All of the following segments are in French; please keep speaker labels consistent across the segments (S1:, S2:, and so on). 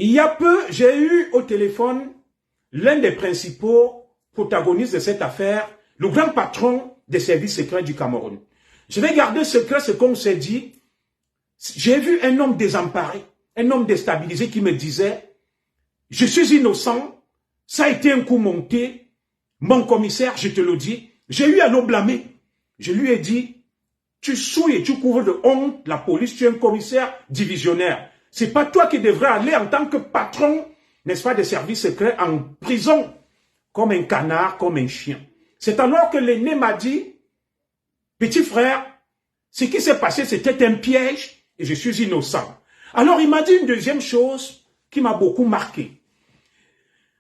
S1: Il y a peu, j'ai eu au téléphone l'un des principaux protagonistes de cette affaire, le grand patron des services secrets du Cameroun. Je vais garder secret ce qu'on s'est dit. J'ai vu un homme désemparé, un homme déstabilisé qui me disait « Je suis innocent, ça a été un coup monté, mon commissaire, je te le dis. » J'ai eu à le blâmer. Je lui ai dit « Tu souilles et tu couvres de honte la police, tu es un commissaire divisionnaire. C'est pas toi qui devrais aller en tant que patron, n'est-ce pas, des services secrets en prison, comme un canard, comme un chien. » C'est alors que l'aîné m'a dit « Petit frère, ce qui s'est passé, c'était un piège et je suis innocent. » Alors il m'a dit une deuxième chose qui m'a beaucoup marqué.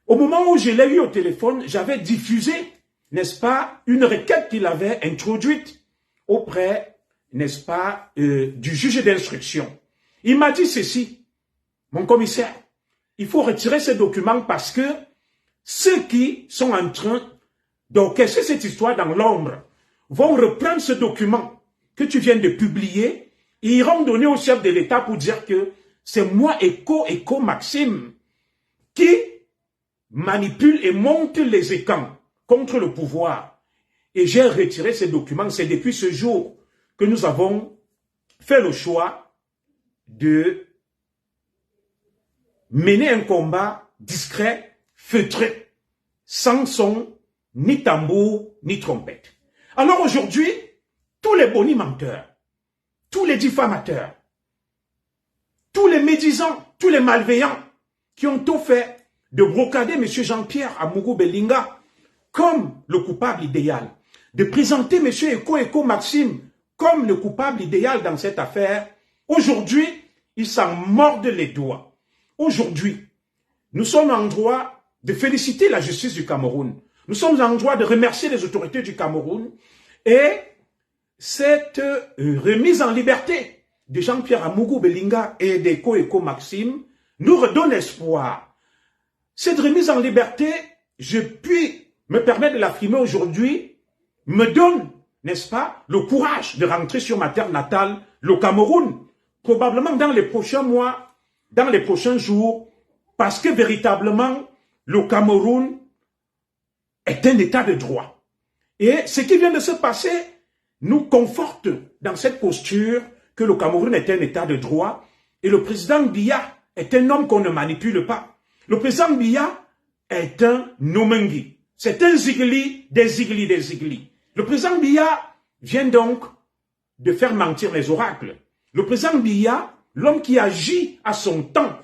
S1: Au moment où je l'ai eu au téléphone, j'avais diffusé, n'est-ce pas, une requête qu'il avait introduite auprès, n'est-ce pas, du juge d'instruction. Il m'a dit ceci, mon commissaire, il faut retirer ces documents parce que ceux qui sont en train d'orchestrer cette histoire dans l'ombre vont reprendre ce document que tu viens de publier et iront donner au chef de l'État pour dire que c'est moi, Eko Maxime, qui manipule et monte les écans contre le pouvoir. Et j'ai retiré ces documents. C'est depuis ce jour que nous avons fait le choix de mener un combat discret, feutré, sans son, ni tambour, ni trompette. Alors aujourd'hui, tous les bonimenteurs, tous les diffamateurs, tous les médisants, tous les malveillants qui ont tout fait de brocader M. Jean-Pierre Amougou Belinga comme le coupable idéal, de présenter M. Eko Maxime comme le coupable idéal dans cette affaire, aujourd'hui, ils s'en mordent les doigts. Aujourd'hui, nous sommes en droit de féliciter la justice du Cameroun. Nous sommes en droit de remercier les autorités du Cameroun et cette remise en liberté de Jean-Pierre Amougou Belinga et d'Eko Maxime nous redonne espoir. Cette remise en liberté, je puis me permettre de l'affirmer aujourd'hui, me donne, n'est-ce pas, le courage de rentrer sur ma terre natale, le Cameroun, probablement dans les prochains mois, dans les prochains jours, parce que véritablement, le Cameroun est un état de droit. Et ce qui vient de se passer nous conforte dans cette posture que le Cameroun est un état de droit et le président Biya est un homme qu'on ne manipule pas. Le président Biya est un Nomengi. C'est un Zigli des Zigli des Zigli. Le président Biya vient donc de faire mentir les oracles. Le président Biya, l'homme qui agit à son temps,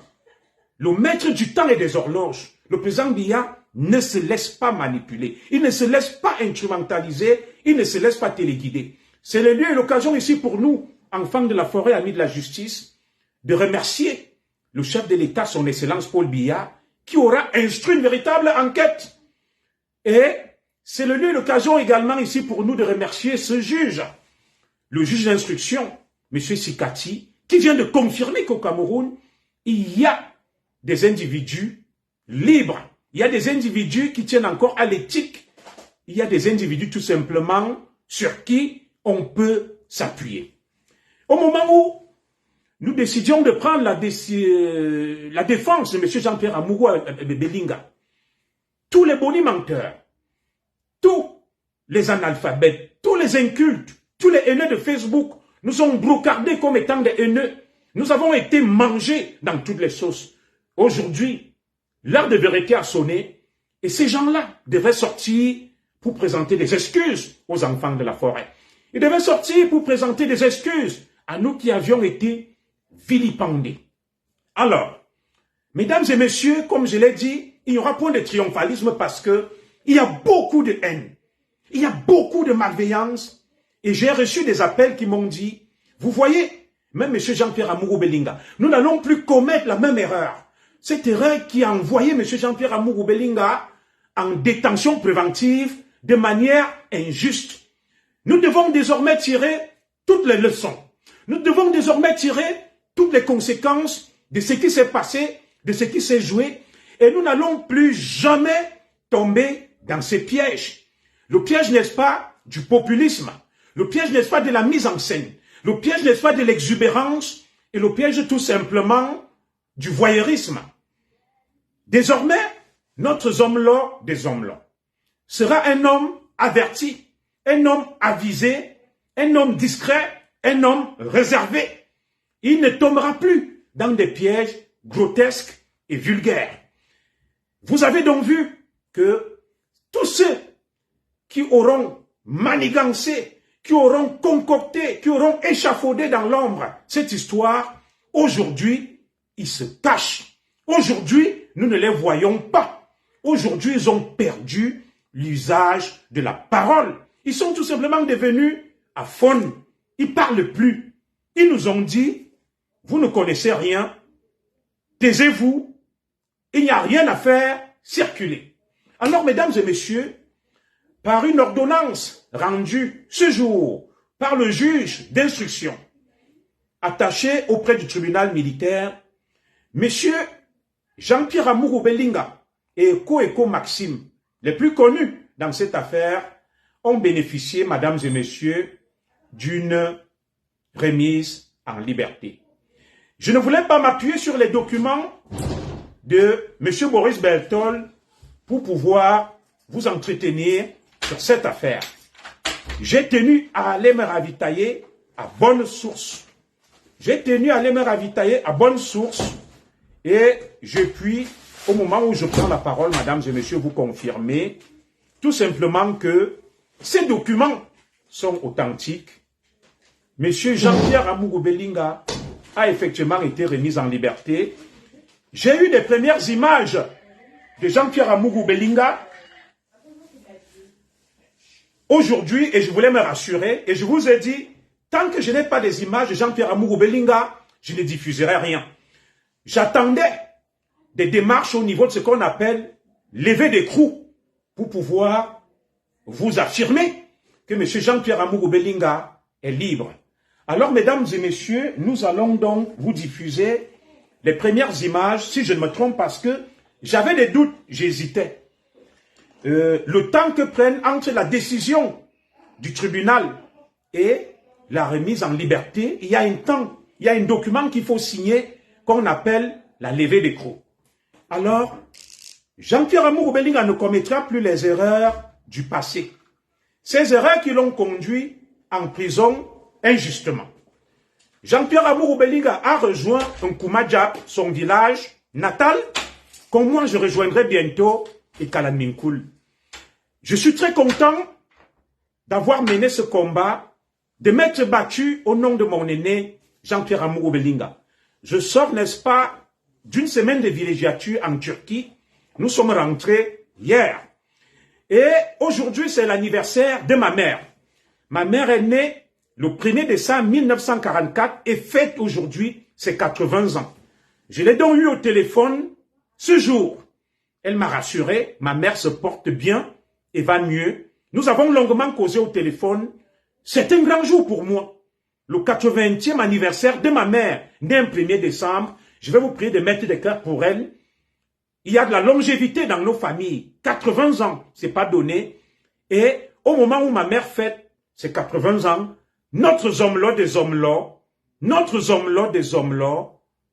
S1: le maître du temps et des horloges, le président Biya ne se laisse pas manipuler. Il ne se laisse pas instrumentaliser. Il ne se laisse pas téléguider. C'est le lieu et l'occasion ici pour nous, enfants de la forêt, amis de la justice, de remercier le chef de l'État, son Excellence Paul Biya, qui aura instruit une véritable enquête. Et c'est le lieu et l'occasion également ici pour nous de remercier ce juge, le juge d'instruction, M. Sikati, qui vient de confirmer qu'au Cameroun, il y a des individus libres. Il y a des individus qui tiennent encore à l'éthique. Il y a des individus tout simplement sur qui on peut s'appuyer. Au moment où nous décidions de prendre la défense de M. Jean-Pierre Amougou Belinga, tous les bonimenteurs, tous les analphabètes, tous les incultes, tous les haineux de Facebook nous ont brocardés comme étant des haineux. Nous avons été mangés dans toutes les sauces. Aujourd'hui, l'heure de vérité a sonné et ces gens-là devraient sortir pour présenter des excuses aux enfants de la forêt. Ils devaient sortir pour présenter des excuses à nous qui avions été vilipendés. Alors, mesdames et messieurs, comme je l'ai dit, il n'y aura point de triomphalisme parce que il y a beaucoup de haine, il y a beaucoup de malveillance et j'ai reçu des appels qui m'ont dit, vous voyez, même M. Jean-Pierre Amougou Belinga, nous n'allons plus commettre la même erreur. Cette erreur qui a envoyé M. Jean-Pierre Amougou Belinga en détention préventive de manière injuste. Nous devons désormais tirer toutes les leçons. Nous devons désormais tirer toutes les conséquences de ce qui s'est passé, de ce qui s'est joué. Et nous n'allons plus jamais tomber dans ces pièges. Le piège, n'est-ce pas, du populisme. Le piège, n'est-ce pas, de la mise en scène. Le piège, n'est-ce pas, de l'exubérance. Et le piège, tout simplement, du voyeurisme. Désormais, notre homme-là des hommes-là sera un homme averti, un homme avisé, un homme discret, un homme réservé. Il ne tombera plus dans des pièges grotesques et vulgaires. Vous avez donc vu que tous ceux qui auront manigancé, qui auront concocté, qui auront échafaudé dans l'ombre cette histoire, aujourd'hui, ils se cachent. Aujourd'hui, nous ne les voyons pas. Aujourd'hui, ils ont perdu l'usage de la parole. Ils sont tout simplement devenus aphones. Ils ne parlent plus. Ils nous ont dit, vous ne connaissez rien, taisez-vous, il n'y a rien à faire, circulez. Alors, mesdames et messieurs, par une ordonnance rendue ce jour par le juge d'instruction, attaché auprès du tribunal militaire, messieurs Jean-Pierre Amourou Belinga et Eko Maxime, les plus connus dans cette affaire, ont bénéficié, mesdames et messieurs, d'une remise en liberté. Je ne voulais pas m'appuyer sur les documents de M. Maurice Berthold pour pouvoir vous entretenir sur cette affaire. J'ai tenu à aller me ravitailler à bonne source. J'ai tenu à aller me ravitailler à bonne source et je puis, au moment où je prends la parole, mesdames et messieurs, vous confirmer tout simplement que ces documents sont authentiques. Monsieur Jean-Pierre Amourou Belinga a effectivement été remis en liberté. J'ai eu des premières images de Jean-Pierre Amourou Belinga aujourd'hui et je voulais me rassurer et je vous ai dit, tant que je n'ai pas des images de Jean-Pierre Amourou Belinga, je ne diffuserai rien. J'attendais des démarches au niveau de ce qu'on appelle lever d'écrou pour pouvoir vous affirmer que M. Jean-Pierre Amourou Belinga est libre. Alors, mesdames et messieurs, nous allons donc vous diffuser les premières images, si je ne me trompe, parce que j'avais des doutes, j'hésitais. Le temps que prenne entre la décision du tribunal et la remise en liberté, il y a un temps, il y a un document qu'il faut signer qu'on appelle la levée d'écrou. Alors, Jean-Pierre Amourou Belinga ne commettra plus les erreurs du passé. Ces erreurs qui l'ont conduit en prison injustement. Jean-Pierre Amourou Belinga a rejoint Nkumadjap, son village natal, comme moi je rejoindrai bientôt et Kalaminkoul. Je suis très content d'avoir mené ce combat, de m'être battu au nom de mon aîné Jean-Pierre Amourou Belinga. Je sors, n'est-ce pas, d'une semaine de villégiature en Turquie. Nous sommes rentrés hier. Et aujourd'hui, c'est l'anniversaire de ma mère. Ma mère est née le 1er décembre 1944 et fête aujourd'hui ses 80 ans. Je l'ai donc eu au téléphone ce jour. Elle m'a rassuré, ma mère se porte bien et va mieux. Nous avons longuement causé au téléphone. C'est un grand jour pour moi. Le 80e anniversaire de ma mère, née le 1er décembre. Je vais vous prier de mettre des cœurs pour elle. Il y a de la longévité dans nos familles. 80 ans, c'est pas donné. Et au moment où ma mère fête ses 80 ans, notre homme-là des hommes-là, notre homme-là des hommes-là,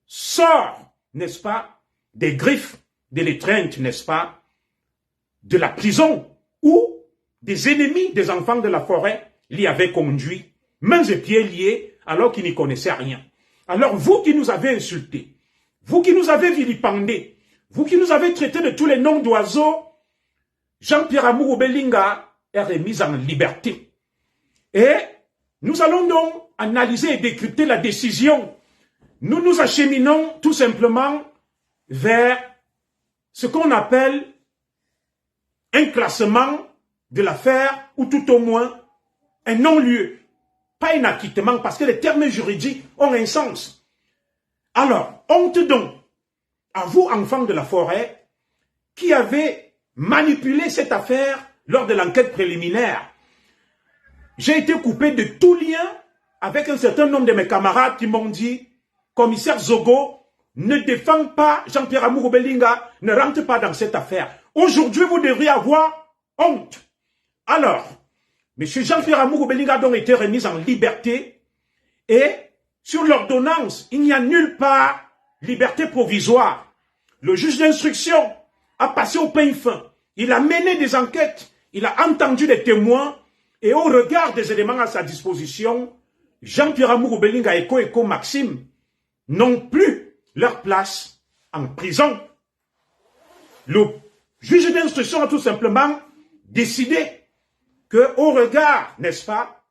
S1: sort, n'est-ce pas, des griffes, de l'étreinte, n'est-ce pas, de la prison, où des ennemis des enfants de la forêt l'y avaient conduit, mains et pieds liés, alors qu'ils n'y connaissaient rien. Alors vous qui nous avez insultés, vous qui nous avez vilipendés, vous qui nous avez traités de tous les noms d'oiseaux, Jean-Pierre Amourou Belinga est remis en liberté. Et nous allons donc analyser et décrypter la décision. Nous nous acheminons tout simplement vers ce qu'on appelle un classement de l'affaire ou tout au moins un non-lieu. Pas un acquittement parce que les termes juridiques ont un sens. Alors, honte donc à vous, enfants de la forêt, qui avez manipulé cette affaire lors de l'enquête préliminaire. J'ai été coupé de tout lien avec un certain nombre de mes camarades qui m'ont dit, commissaire Zogo, ne défend pas Jean-Pierre Amourou Belinga, ne rentre pas dans cette affaire. Aujourd'hui, vous devriez avoir honte. Alors, M. Jean-Pierre Amourou Belinga a donc été remis en liberté et sur l'ordonnance, il n'y a nulle part liberté provisoire. Le juge d'instruction a passé au peigne fin. Il a mené des enquêtes, il a entendu les témoins et au regard des éléments à sa disposition, Jean-Pierre Amourou Belinga et Eko Maxime n'ont plus leur place en prison. Le juge d'instruction a tout simplement décidé qu'au regard, n'est-ce pas,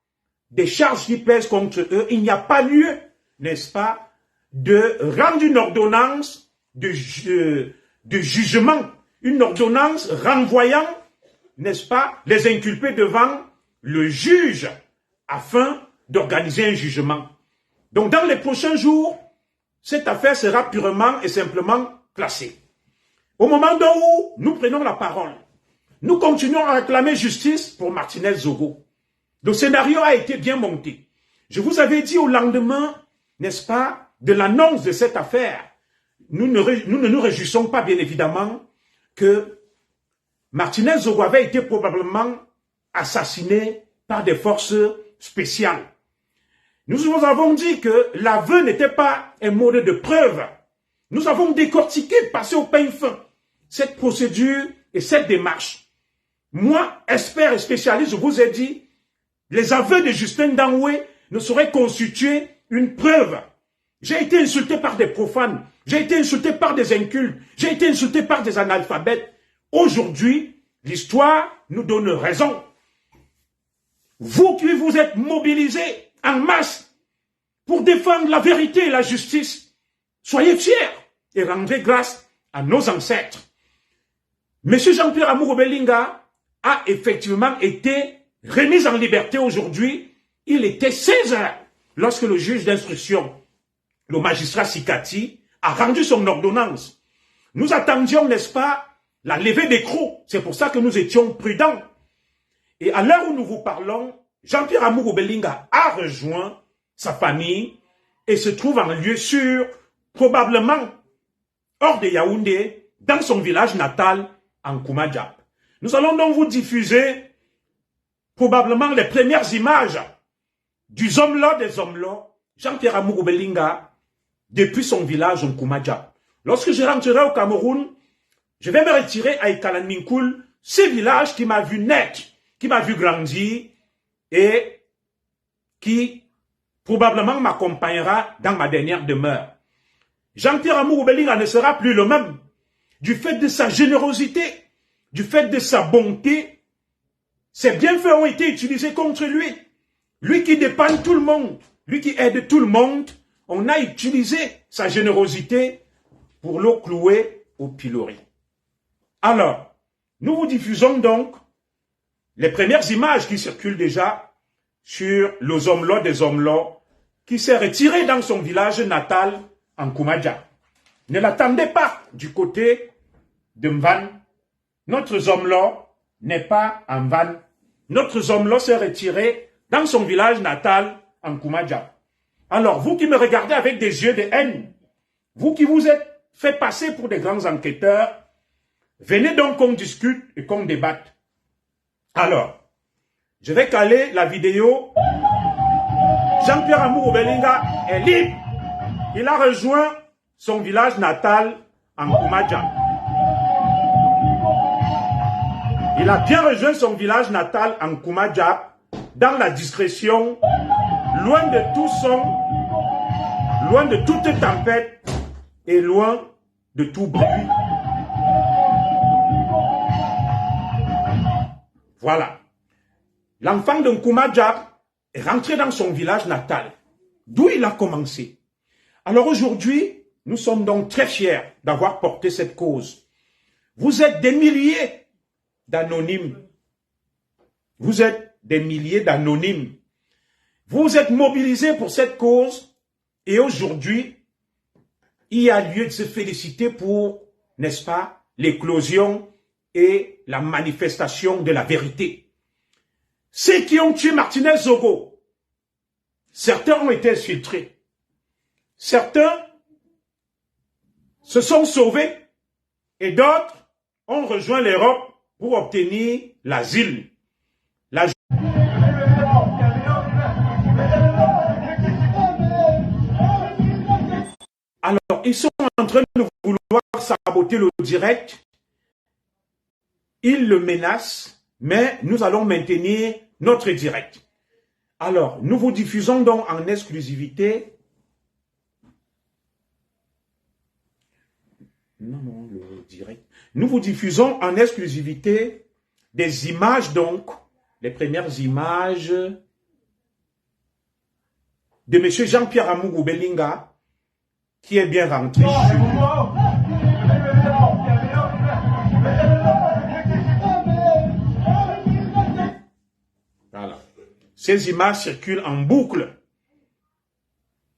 S1: des charges qui pèsent contre eux, il n'y a pas lieu, n'est-ce pas, de rendre une ordonnance de jugement, une ordonnance renvoyant, n'est-ce pas, les inculpés devant le juge afin d'organiser un jugement. Donc dans les prochains jours, cette affaire sera purement et simplement classée. Au moment où nous prenons la parole, nous continuons à réclamer justice pour Martinez Zogo. Le scénario a été bien monté. Je vous avais dit au lendemain, n'est-ce pas, de l'annonce de cette affaire, nous ne nous réjouissons pas bien évidemment que Martinez Zogo avait été probablement assassiné par des forces spéciales. Nous vous avons dit que l'aveu n'était pas un mode de preuve. Nous avons décortiqué, passé au peigne fin, cette procédure et cette démarche. Moi, expert et spécialiste, je vous ai dit, les aveux de Justin Danoué ne sauraient constituer une preuve. J'ai été insulté par des profanes, j'ai été insulté par des incultes, j'ai été insulté par des analphabètes. Aujourd'hui, l'histoire nous donne raison. Vous qui vous êtes mobilisés en masse pour défendre la vérité et la justice, soyez fiers et rendez grâce à nos ancêtres. Monsieur Jean-Pierre Amourou Belinga a effectivement été remis en liberté aujourd'hui. Il était 16 heures lorsque le juge d'instruction, le magistrat Sikati, a rendu son ordonnance. Nous attendions, n'est-ce pas, la levée d'écrou. C'est pour ça que nous étions prudents. Et à l'heure où nous vous parlons, Jean-Pierre Amourou Belinga a rejoint sa famille et se trouve en lieu sûr, probablement hors de Yaoundé, dans son village natal, en Koumadiap. Nous allons donc vous diffuser probablement les premières images du Zomlo des Zomlo, Jean-Pierre Amourou Belinga, depuis son village en Koumadiap. Lorsque je rentrerai au Cameroun, je vais me retirer à Ikalanminkoul, ce village qui m'a vu naître, qui m'a vu grandir et qui probablement m'accompagnera dans ma dernière demeure. Jean-Pierre Amourou Belinga ne sera plus le même du fait de sa générosité, du fait de sa bonté. Ses bienfaits ont été utilisés contre lui. Lui qui dépanne tout le monde, lui qui aide tout le monde, on a utilisé sa générosité pour le clouer au pilori. Alors, nous vous diffusons donc les premières images qui circulent déjà sur le Zomlo des Zomlo qui s'est retiré dans son village natal en Koumadiap. Ne l'attendez pas du côté de Mvan. Notre Zomlo n'est pas en Van. Notre Zomlo s'est retiré dans son village natal en Koumadiap. Alors, vous qui me regardez avec des yeux de haine, vous qui vous êtes fait passer pour des grands enquêteurs, venez donc qu'on discute et qu'on débatte. Alors, je vais caler la vidéo. Jean-Pierre Amourou Belinga est libre. Il a rejoint son village natal en Koumadiap. Il a bien rejoint son village natal en Koumadiap dans la discrétion, loin de tout son, loin de toute tempête et loin de tout bruit. Voilà. L'enfant de Koumadiap est rentré dans son village natal, d'où il a commencé. Alors aujourd'hui, nous sommes donc très fiers d'avoir porté cette cause. Vous êtes des milliers d'anonymes. Vous êtes des milliers d'anonymes. Vous êtes mobilisés pour cette cause et aujourd'hui, il y a lieu de se féliciter pour, n'est-ce pas, l'éclosion et la manifestation de la vérité. Ceux qui ont tué Martinez Zogo, certains ont été infiltrés. Certains se sont sauvés et d'autres ont rejoint l'Europe pour obtenir l'asile. Alors, ils sont en train de vouloir saboter boycotter le direct, il le menace, mais nous allons maintenir notre direct. Alors, nous vous diffusons donc en exclusivité. Non, le direct. Nous vous diffusons en exclusivité des images, donc, les premières images de M. Jean-Pierre Amougou Belinga, qui est bien rentré. Voilà. Ces images circulent en boucle.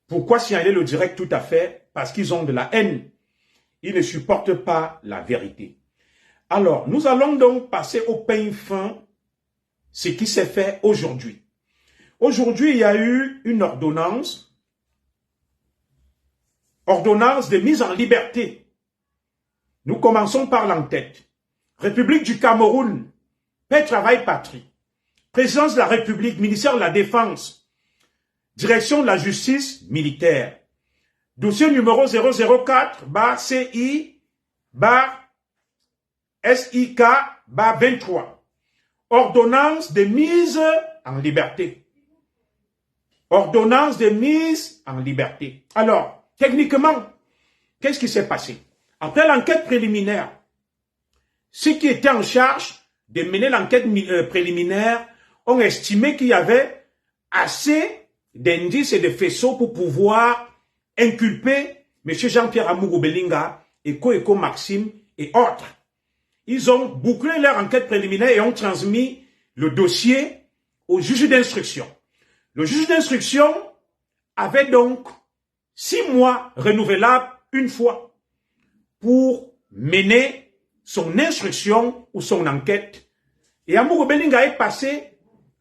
S1: Pourquoi signaler le direct tout à fait? Parce qu'ils ont de la haine. Ils ne supportent pas la vérité. Alors, nous allons donc passer au peigne fin, ce qui s'est fait aujourd'hui. Aujourd'hui, il y a eu une ordonnance de mise en liberté. Nous commençons par l'entête. République du Cameroun, paix, travail, patrie. Présidence de la République, ministère de la Défense, direction de la justice militaire. Dossier numéro 004-CI-SIK-23. Ordonnance de mise en liberté. Ordonnance de mise en liberté. Alors, techniquement, qu'est-ce qui s'est passé? Après l'enquête préliminaire, ceux qui étaient en charge de mener l'enquête préliminaire ont estimé qu'il y avait assez d'indices et de faisceaux pour pouvoir inculper M. Jean-Pierre Amougou Belinga, Eko Maxime et autres. Ils ont bouclé leur enquête préliminaire et ont transmis le dossier au juge d'instruction. Le juge d'instruction avait donc 6 mois renouvelables une fois pour mener son instruction ou son enquête. Et Amougou Belinga est passé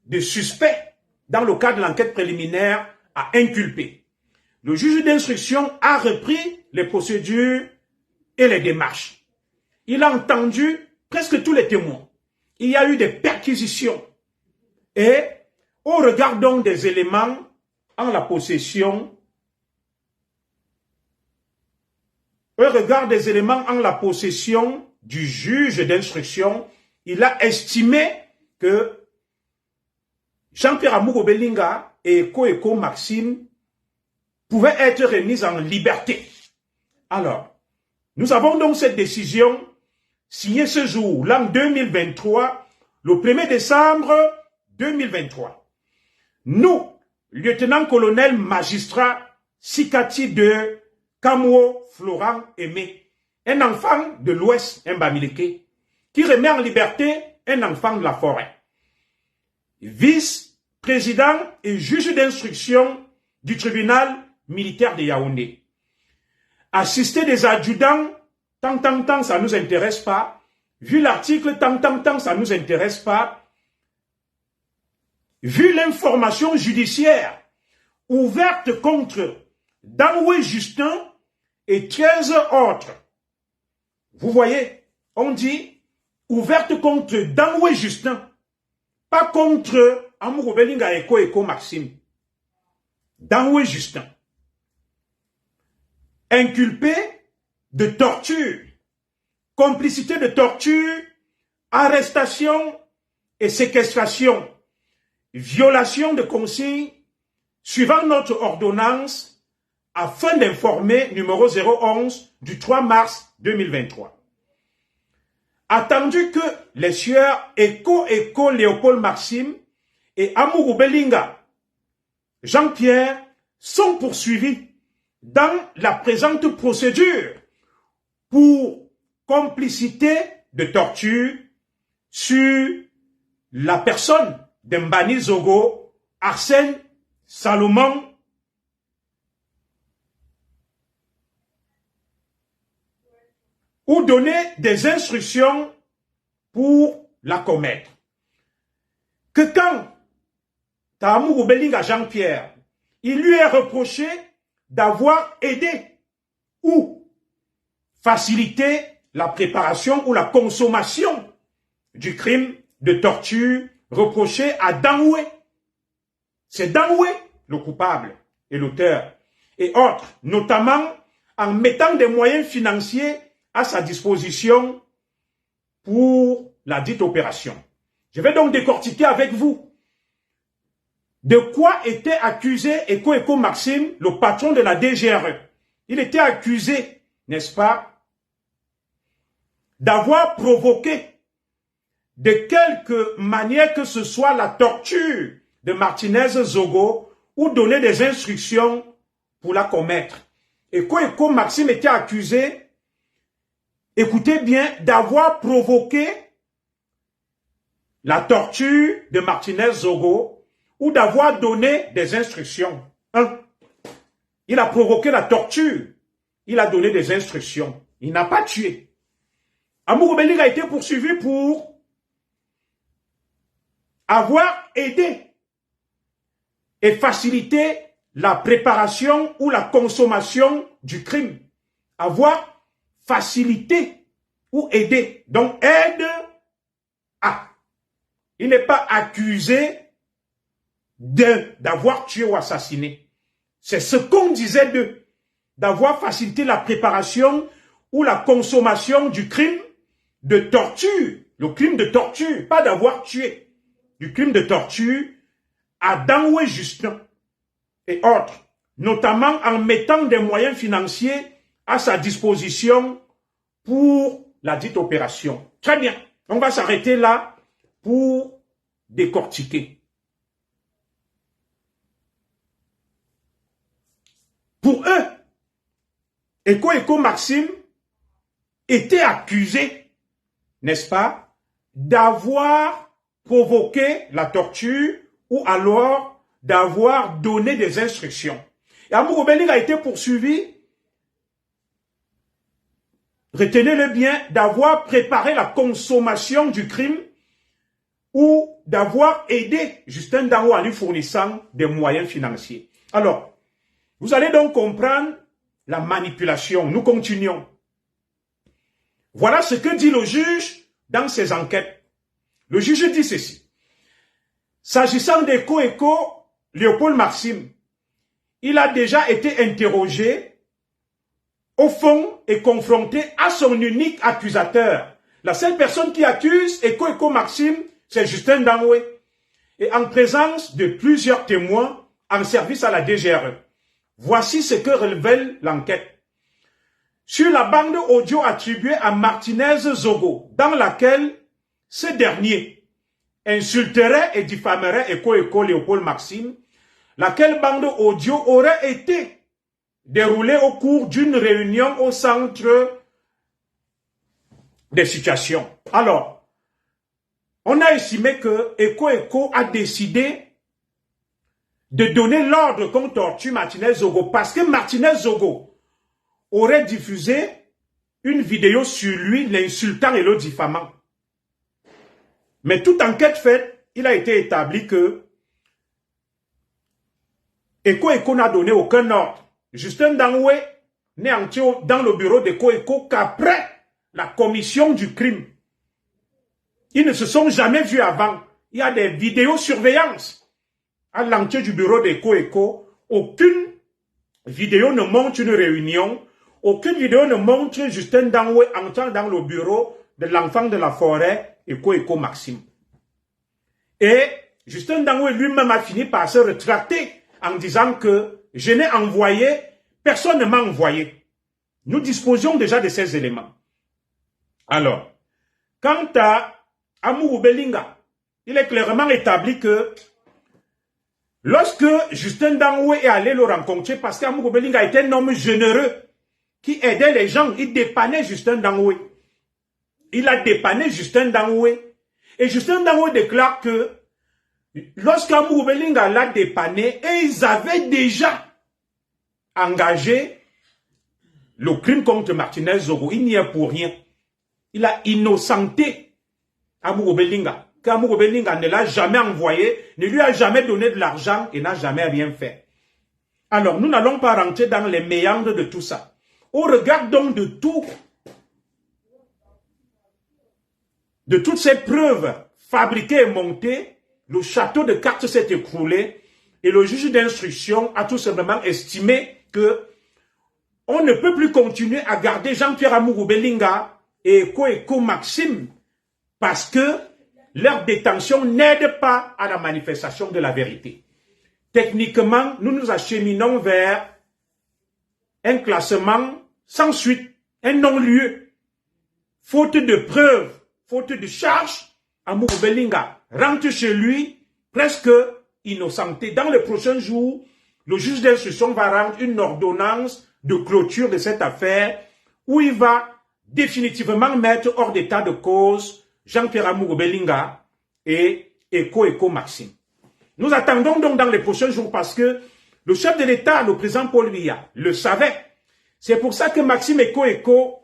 S1: de suspect dans le cadre de l'enquête préliminaire à inculpé. Le juge d'instruction a repris les procédures et les démarches. Il a entendu presque tous les témoins. Il y a eu des perquisitions. Et au regard donc des éléments en la possession, du juge d'instruction, il a estimé que Jean-Pierre Amougou Belinga et Eko Maxime pouvaient être remis en liberté. Alors, nous avons donc cette décision signée ce jour, l'an 2023, le 1er décembre 2023. Nous, lieutenant-colonel magistrat Sikati de Kamwo Florent Aimé, un enfant de l'Ouest, un Bamileke, qui remet en liberté un enfant de la forêt. Vice-président et juge d'instruction du tribunal militaire de Yaoundé. Assister des adjudants, tant, ça ne nous intéresse pas. Vu l'article, tant, ça ne nous intéresse pas. Vu l'information judiciaire ouverte contre Danoué Justin et 13 autres. Vous voyez, on dit ouverte contre Danoué Justin, pas contre Amougou Belinga et Eko Maxime. Danoué Justin. Inculpé de torture, complicité de torture, arrestation et séquestration, violation de consignes suivant notre ordonnance afin d'informer numéro 011 du 3 mars 2023. Attendu que les sieurs Eko Léopold Maxime et Amougou Belinga Jean-Pierre sont poursuivis dans la présente procédure pour complicité de torture sur la personne d'Mbani Zogo, Arsène Salomon, ou donner des instructions pour la commettre. Que quand Amougou Belinga Jean-Pierre, il lui est reproché d'avoir aidé ou facilité la préparation ou la consommation du crime de torture reproché à Danoué. C'est Danoué le coupable et l'auteur et autres, notamment en mettant des moyens financiers à sa disposition pour la dite opération. Je vais donc décortiquer avec vous de quoi était accusé Eko Maxime, le patron de la DGRE. Il était accusé, n'est-ce pas, d'avoir provoqué de quelque manière que ce soit la torture de Martinez Zogo ou donner des instructions pour la commettre. Eko Maxime était accusé, écoutez bien, d'avoir provoqué la torture de Martinez Zogo ou d'avoir donné des instructions. Il a provoqué la torture. Il a donné des instructions. Il n'a pas tué. Amourou Beling a été poursuivi pour avoir aidé et facilité la préparation ou la consommation du crime. Avoir facilité ou aidé. Donc, aide à. Il n'est pas accusé d'avoir tué ou assassiné. C'est ce qu'on disait d'eux, d'avoir facilité la préparation ou la consommation du crime de torture, le crime de torture, pas d'avoir tué, du crime de torture à Danoué Justin et autres, notamment en mettant des moyens financiers à sa disposition pour la dite opération. Très bien, on va s'arrêter là pour décortiquer. Pour eux, Eko Maxime était accusé, n'est-ce pas, d'avoir provoqué la torture ou alors d'avoir donné des instructions. Et Amourou Beling a été poursuivi, retenez-le bien, d'avoir préparé la consommation du crime ou d'avoir aidé Justin Dango en lui fournissant des moyens financiers. Alors, vous allez donc comprendre la manipulation. Nous continuons. Voilà ce que dit le juge dans ses enquêtes. Le juge dit ceci. S'agissant d'Eko Léopold Maxime, il a déjà été interrogé au fond et confronté à son unique accusateur. La seule personne qui accuse Eko Maxime, c'est Justin Danoué. Et en présence de plusieurs témoins en service à la DGRE. Voici ce que révèle l'enquête. Sur la bande audio attribuée à Martinez Zogo, dans laquelle ce dernier insulterait et diffamerait Eko Léopold Maxime, laquelle bande audio aurait été déroulée au cours d'une réunion au centre des situations. Alors, on a estimé que Eko a décidé de donner l'ordre qu'on torture Martinez Zogo parce que Martinez Zogo aurait diffusé une vidéo sur lui l'insultant et le diffamant. Mais toute enquête faite, il a été établi que Eko n'a donné aucun ordre. Justin Danoué n'est entré dans le bureau d'Eko qu'après la commission du crime. Ils ne se sont jamais vus avant. Il y a des vidéosurveillances. À l'entrée du bureau d'Eko, aucune vidéo ne montre une réunion, aucune vidéo ne montre Justin Danoué entrant dans le bureau de l'enfant de la forêt, Eko Maxime. Et Justin Danoué lui-même a fini par se rétracter en disant que je n'ai envoyé, personne ne m'a envoyé. Nous disposions déjà de ces éléments. Alors, quant à Amourou Belinga, il est clairement établi que lorsque Justin Danoué est allé le rencontrer, parce qu'Amourou Belinga était un homme généreux, qui aidait les gens, il dépannait Justin Danoué. Il a dépanné Justin Danoué. Et Justin Danoué déclare que lorsqu'Amourou Belinga l'a dépanné, et ils avaient déjà engagé le crime contre Martinez Zogo, il n'y est pour rien. Il a innocenté Amourou Belinga. Qu'Amourou Belinga ne l'a jamais envoyé, ne lui a jamais donné de l'argent et n'a jamais rien fait. Alors, nous n'allons pas rentrer dans les méandres de tout ça. Au regard donc de tout, de toutes ces preuves fabriquées et montées, le château de cartes s'est écroulé et le juge d'instruction a tout simplement estimé que on ne peut plus continuer à garder Jean-Pierre Amourou Belinga et Eko Maxime parce que leur détention n'aide pas à la manifestation de la vérité. Techniquement, nous nous acheminons vers un classement sans suite, un non-lieu. Faute de preuves, faute de charges, Amourou Belinga rentre chez lui presque innocenté. Dans les prochains jours, le juge d'instruction va rendre une ordonnance de clôture de cette affaire où il va définitivement mettre hors d'état de cause Jean-Pierre Amourou Belinga et Eko Maxime. Nous attendons donc dans les prochains jours parce que le chef de l'État, le président Paul Biya, le savait. C'est pour ça que Maxime Eko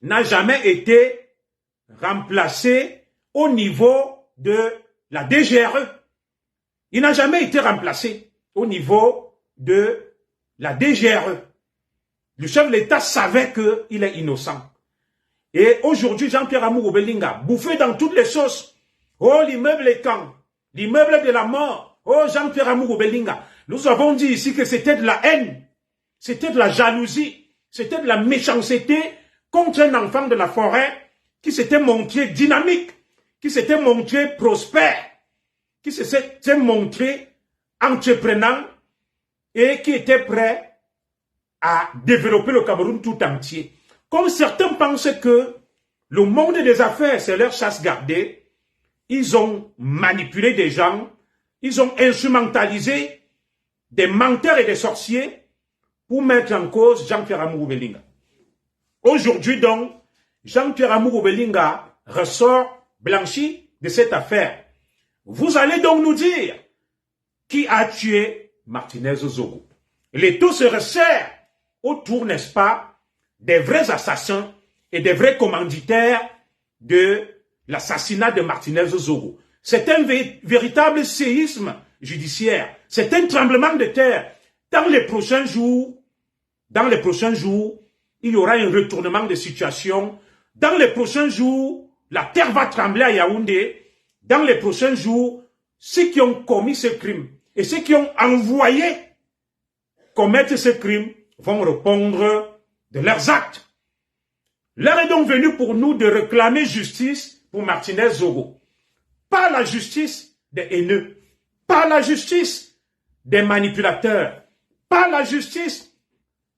S1: n'a jamais été remplacé au niveau de la DGRE. Il n'a jamais été remplacé au niveau de la DGRE. Le chef de l'État savait qu'il est innocent. Et aujourd'hui, Jean-Pierre Amourou Belinga, bouffé dans toutes les sauces. Oh, l'immeuble est quand? L'immeuble de la mort. Oh, Jean-Pierre Amourou Belinga. Nous avons dit ici que c'était de la haine. C'était de la jalousie. C'était de la méchanceté contre un enfant de la forêt qui s'était montré dynamique, qui s'était montré prospère, qui s'était montré entreprenant et qui était prêt à développer le Cameroun tout entier. Comme certains pensent que le monde des affaires, c'est leur chasse gardée, ils ont manipulé des gens, ils ont instrumentalisé des menteurs et des sorciers pour mettre en cause Jean-Pierre Amourou Belinga. Aujourd'hui donc, Jean-Pierre Amourou Belinga ressort blanchi de cette affaire. Vous allez donc nous dire qui a tué Martinez Zogo. Les taux se resserrent autour, n'est-ce pas, des vrais assassins et des vrais commanditaires de l'assassinat de Martinez Zogo. C'est un véritable séisme judiciaire. C'est un tremblement de terre. Dans les prochains jours, il y aura un retournement de situation. Dans les prochains jours, la terre va trembler à Yaoundé. Dans les prochains jours, ceux qui ont commis ce crime et ceux qui ont envoyé commettre ce crime vont répondre de leurs actes. L'heure est donc venue pour nous de réclamer justice pour Martinez Zogo. Pas la justice des haineux, pas la justice des manipulateurs, pas la justice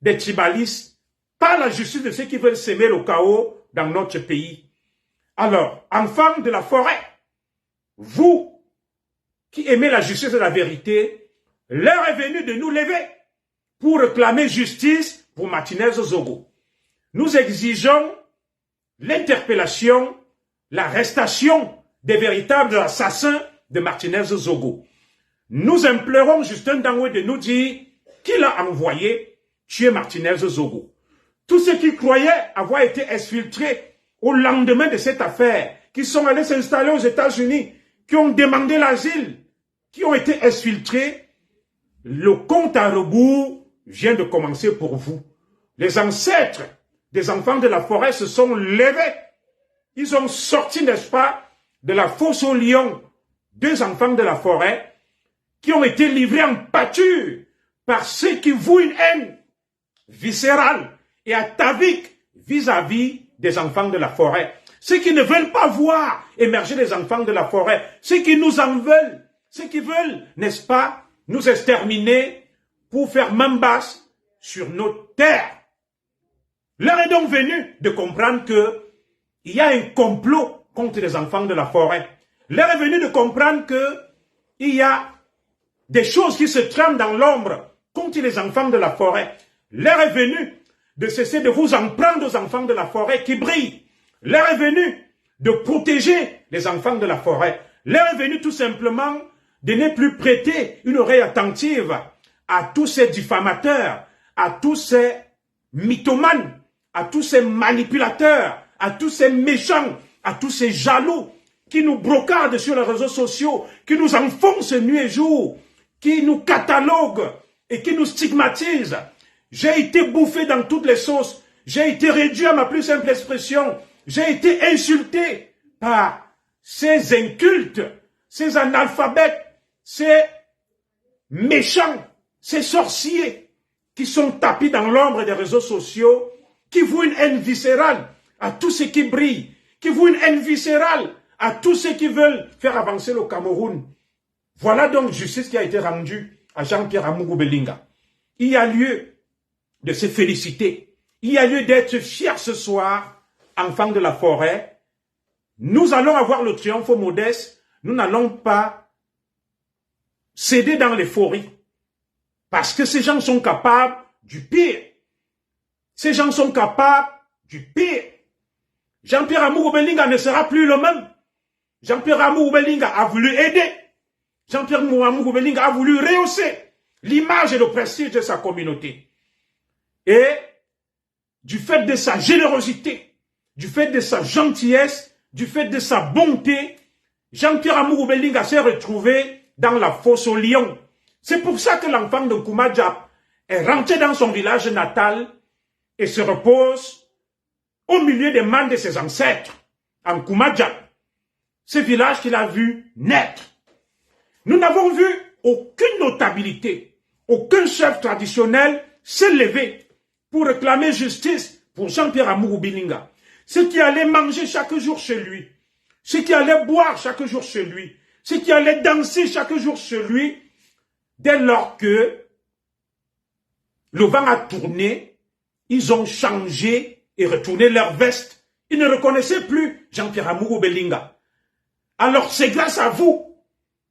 S1: des tribalistes, pas la justice de ceux qui veulent semer le chaos dans notre pays. Alors, enfants de la forêt, vous qui aimez la justice et la vérité, l'heure est venue de nous lever pour réclamer justice pour Martinez Zogo. Nous exigeons l'interpellation, l'arrestation des véritables assassins de Martinez Zogo. Nous implorons Justin Dangoué de nous dire qu'il a envoyé tuer Martinez Zogo. Tous ceux qui croyaient avoir été exfiltrés au lendemain de cette affaire, qui sont allés s'installer aux États-Unis, qui ont demandé l'asile, qui ont été exfiltrés, le compte à rebours vient de commencer pour vous. Les ancêtres des enfants de la forêt se sont levés. Ils ont sorti, n'est-ce pas, de la fosse aux lions, deux enfants de la forêt qui ont été livrés en pâture par ceux qui vouent une haine viscérale et atavique vis-à-vis des enfants de la forêt. Ceux qui ne veulent pas voir émerger les enfants de la forêt, ceux qui nous en veulent, ceux qui veulent, n'est-ce pas, nous exterminer pour faire main basse sur nos terres. L'heure est donc venue de comprendre qu'il y a un complot contre les enfants de la forêt. L'heure est venue de comprendre qu'il y a des choses qui se trament dans l'ombre contre les enfants de la forêt. L'heure est venue de cesser de vous en prendre aux enfants de la forêt qui brillent. L'heure est venue de protéger les enfants de la forêt. L'heure est venue tout simplement de ne plus prêter une oreille attentive à tous ces diffamateurs, à tous ces mythomanes, à tous ces manipulateurs, à tous ces méchants, à tous ces jaloux qui nous brocardent sur les réseaux sociaux, qui nous enfoncent nuit et jour, qui nous cataloguent et qui nous stigmatisent. J'ai été bouffé dans toutes les sauces. J'ai été réduit à ma plus simple expression. J'ai été insulté par ces incultes, ces analphabètes, ces méchants, ces sorciers qui sont tapis dans l'ombre des réseaux sociaux, qui vouent une haine viscérale à tous ceux qui brillent, qui vouent une haine viscérale à tous ceux qui veulent faire avancer le Cameroun. Voilà donc justice qui a été rendue à Jean-Pierre Amougou Belinga. Il y a lieu de se féliciter. Il y a lieu d'être fier ce soir, enfant de la forêt. Nous allons avoir le triomphe modeste. Nous n'allons pas céder dans l'euphorie. Parce que ces gens sont capables du pire. Ces gens sont capables du pire. Jean-Pierre Amougou Belinga ne sera plus le même. Jean-Pierre Amougou Belinga a voulu aider. Jean-Pierre Amougou Belinga a voulu rehausser l'image et le prestige de sa communauté. Et du fait de sa générosité, du fait de sa gentillesse, du fait de sa bonté, Jean-Pierre Amougou Belinga s'est retrouvé dans la fosse au lion. C'est pour ça que l'enfant de Kouma-Diap est rentré dans son village natal et se repose au milieu des mains de ses ancêtres, en Kouma-Diap. Ce village qu'il a vu naître. Nous n'avons vu aucune notabilité, aucun chef traditionnel s'élever pour réclamer justice pour Jean-Pierre Amougou Belinga. Ceux qui allaient manger chaque jour chez lui, ceux qui allaient boire chaque jour chez lui, ceux qui allaient danser chaque jour chez lui, dès lors que le vent a tourné, ils ont changé et retourné leur veste. Ils ne reconnaissaient plus Jean-Pierre Amougou Belinga. Alors c'est grâce à vous,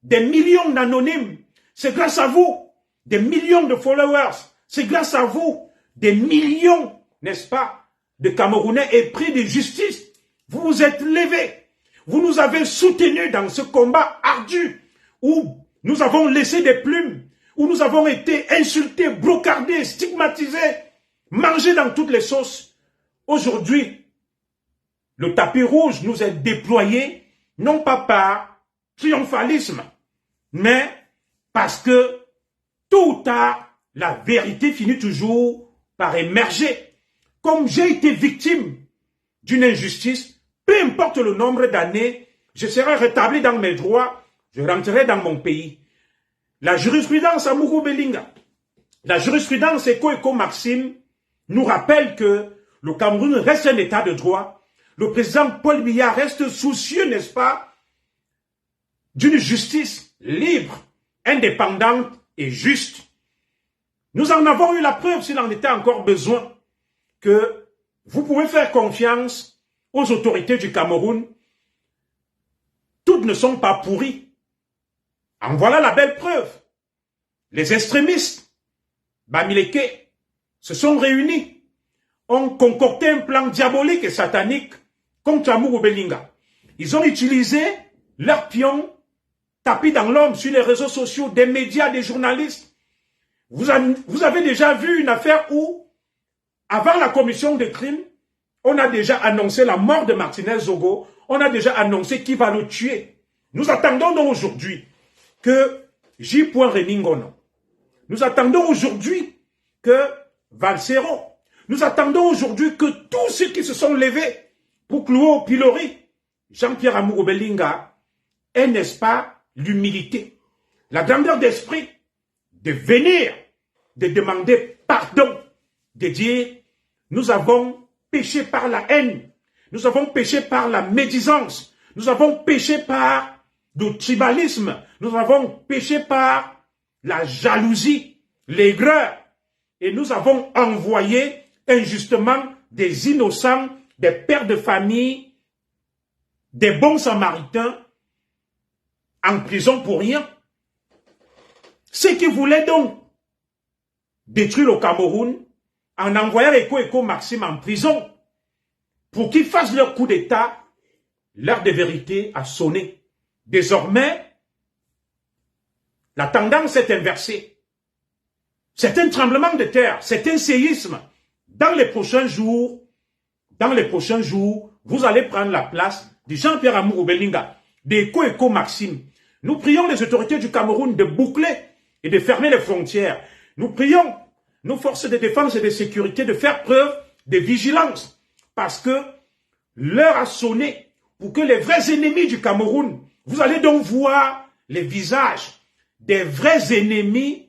S1: des millions d'anonymes, c'est grâce à vous, des millions de followers, c'est grâce à vous, des millions, n'est-ce pas, de Camerounais épris de justice. Vous vous êtes levés, vous nous avez soutenus dans ce combat ardu, où nous avons laissé des plumes, où nous avons été insultés, brocardés, stigmatisés, mangés dans toutes les sauces. Aujourd'hui, le tapis rouge nous est déployé, non pas par triomphalisme, mais parce que tôt ou tard, la vérité finit toujours par émerger. Comme j'ai été victime d'une injustice, peu importe le nombre d'années, je serai rétabli dans mes droits, je rentrerai dans mon pays. La jurisprudence Amougou Belinga, la jurisprudence Eko Maxime nous rappelle que le Cameroun reste un état de droit. Le président Paul Biya reste soucieux, n'est-ce pas, d'une justice libre, indépendante et juste. Nous en avons eu la preuve, s'il en était encore besoin, que vous pouvez faire confiance aux autorités du Cameroun. Toutes ne sont pas pourries. En voilà la belle preuve. Les extrémistes, Bamileke, se sont réunis, ont concocté un plan diabolique et satanique contre Amougou Belinga. Ils ont utilisé leurs pions tapis dans l'ombre sur les réseaux sociaux, des médias, des journalistes. Vous avez déjà vu une affaire où, avant la commission de crimes, on a déjà annoncé la mort de Martinez Zogo, on a déjà annoncé qui va le tuer. Nous attendons donc aujourd'hui que J. Reningono, nous attendons aujourd'hui que Valsero, nous attendons aujourd'hui que tous ceux qui se sont levés pour clouer au pilori Jean-Pierre Amougou Belinga aient, n'est-ce pas, l'humilité, la grandeur d'esprit de venir, de demander pardon, de dire nous avons péché par la haine, nous avons péché par la médisance, nous avons péché par le tribalisme, nous avons péché par la jalousie, l'aigreur, et nous avons envoyé injustement des innocents, des pères de famille, des bons samaritains en prison pour rien. Ceux qui voulaient donc détruire le Cameroun en envoyant Eko Maxime en prison pour qu'ils fassent leur coup d'État, l'heure de vérité a sonné. Désormais, la tendance est inversée. C'est un tremblement de terre, c'est un séisme. Dans les prochains jours, vous allez prendre la place de Jean-Pierre Amougou Belinga, d'Eko Maxime. Nous prions les autorités du Cameroun de boucler et de fermer les frontières. Nous prions nos forces de défense et de sécurité de faire preuve de vigilance. Parce que l'heure a sonné pour que les vrais ennemis du Cameroun, vous allez donc voir les visages des vrais ennemis